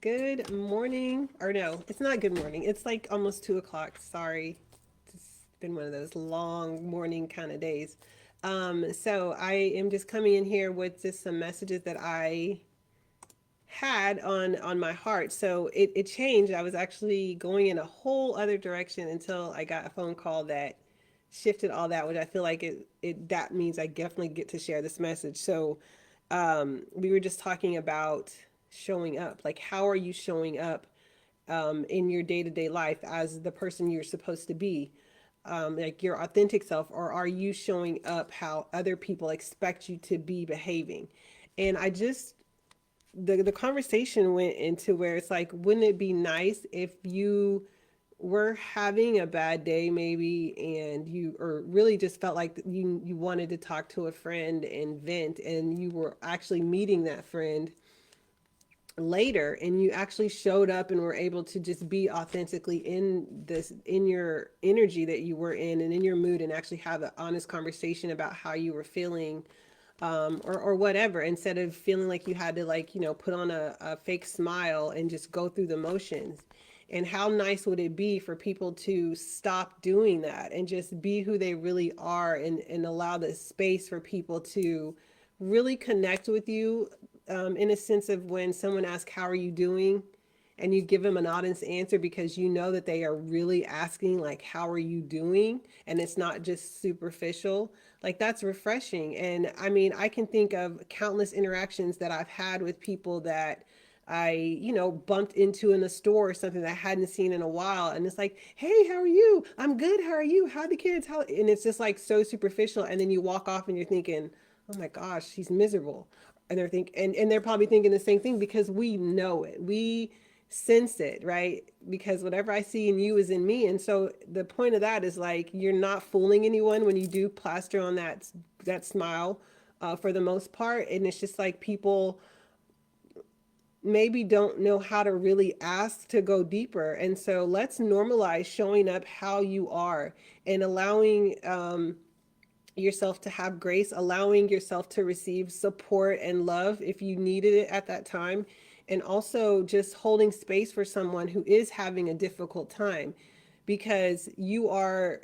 Good morning. Or no, it's not good morning. It's like almost 2 o'clock. Sorry. It's been one of those long morning kind of days. So I am just coming in here with just some messages that I had on my heart. So it changed. I was actually going in a whole other direction until I got a phone call that shifted all that, which I feel like it that means I definitely get to share this message. So we were just talking about showing up. Like, how are you showing up in your day to day life as the person you're supposed to be? Like your authentic self, or are you showing up how other people expect you to be behaving? And I just the conversation went into where it's like, wouldn't it be nice if you were having a bad day maybe, and you or really just felt like you wanted to talk to a friend and vent, and you were actually meeting that friend later, and you actually showed up and were able to just be authentically in your energy that you were in and in your mood, and actually have an honest conversation about how you were feeling, or whatever, instead of feeling like you had to, like, put on a fake smile and just go through the motions. And how nice would it be for people to stop doing that and just be who they really are, and allow the space for people to really connect with you, in a sense of when someone asks, how are you doing? And you give them an honest answer, because you know that they are really asking, like, how are you doing? And it's not just superficial. Like, that's refreshing. And I mean, I can think of countless interactions that I've had with people that I, bumped into in a store or something that I hadn't seen in a while. And it's like, hey, how are you? I'm good. How are you? How are the kids? How? And it's just like so superficial. And then you walk off and you're thinking, oh my gosh, she's miserable. And and they're probably thinking the same thing, because we know it. We sense it, right? Because whatever I see in you is in me. And so the point of that is, like, you're not fooling anyone when you do plaster on that smile, for the most part. And it's just like, people maybe don't know how to really ask to go deeper. And so let's normalize showing up how you are, and allowing yourself to have grace, allowing yourself to receive support and love if you needed it at that time. And also just holding space for someone who is having a difficult time, because you are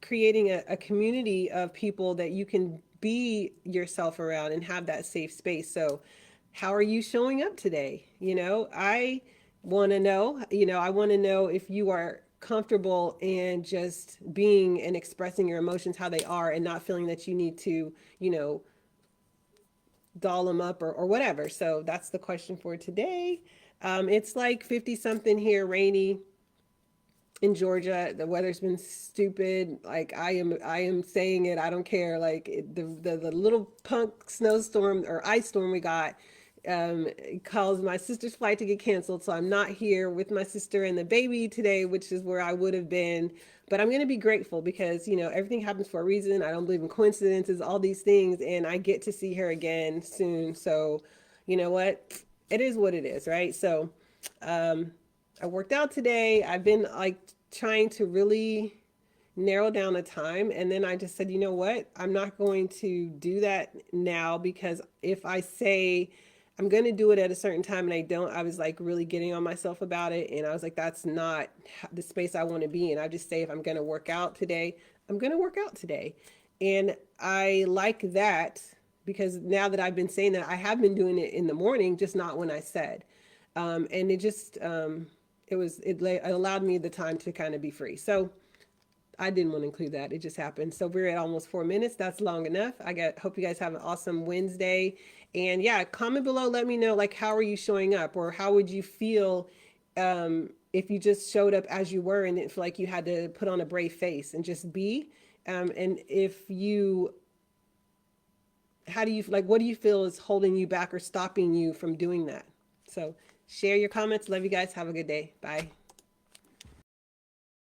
creating a community of people that you can be yourself around and have that safe space. So, how are you showing up today? I want to know, I want to know if you are comfortable and just being and expressing your emotions how they are, and not feeling that you need to, doll them up, or whatever. So that's the question for today. It's like 50 something here, rainy in Georgia. The weather's been stupid. Like, I am saying it. I don't care. Like, the little punk snowstorm or ice storm we got, caused my sister's flight to get canceled. So I'm not here with my sister and the baby today, which is where I would have been. But I'm going to be grateful, because, everything happens for a reason. I don't believe in coincidences, all these things. And I get to see her again soon. So, you know what? It is what it is, right? So, um, I worked out today. I've been like trying to really narrow down a time. And then I just said, you know what? I'm not going to do that now, because if I say I'm going to do it at a certain time and I don't, I was like really getting on myself about it. And I was like, that's not the space I want to be in. I just say, if I'm going to work out today, I'm going to work out today. And I like that, because now that I've been saying that, I have been doing it in the morning, just not when I said. And it just, it allowed me the time to kind of be free. So I didn't want to include that. It just happened. So we're at almost 4 minutes. That's long enough. Hope you guys have an awesome Wednesday. And yeah, comment below. Let me know, like, how are you showing up, or how would you feel, if you just showed up as you were and didn't feel like you had to put on a brave face and just be. And if you, how do you, like, what do you feel is holding you back or stopping you from doing that? So share your comments. Love you guys. Have a good day. Bye.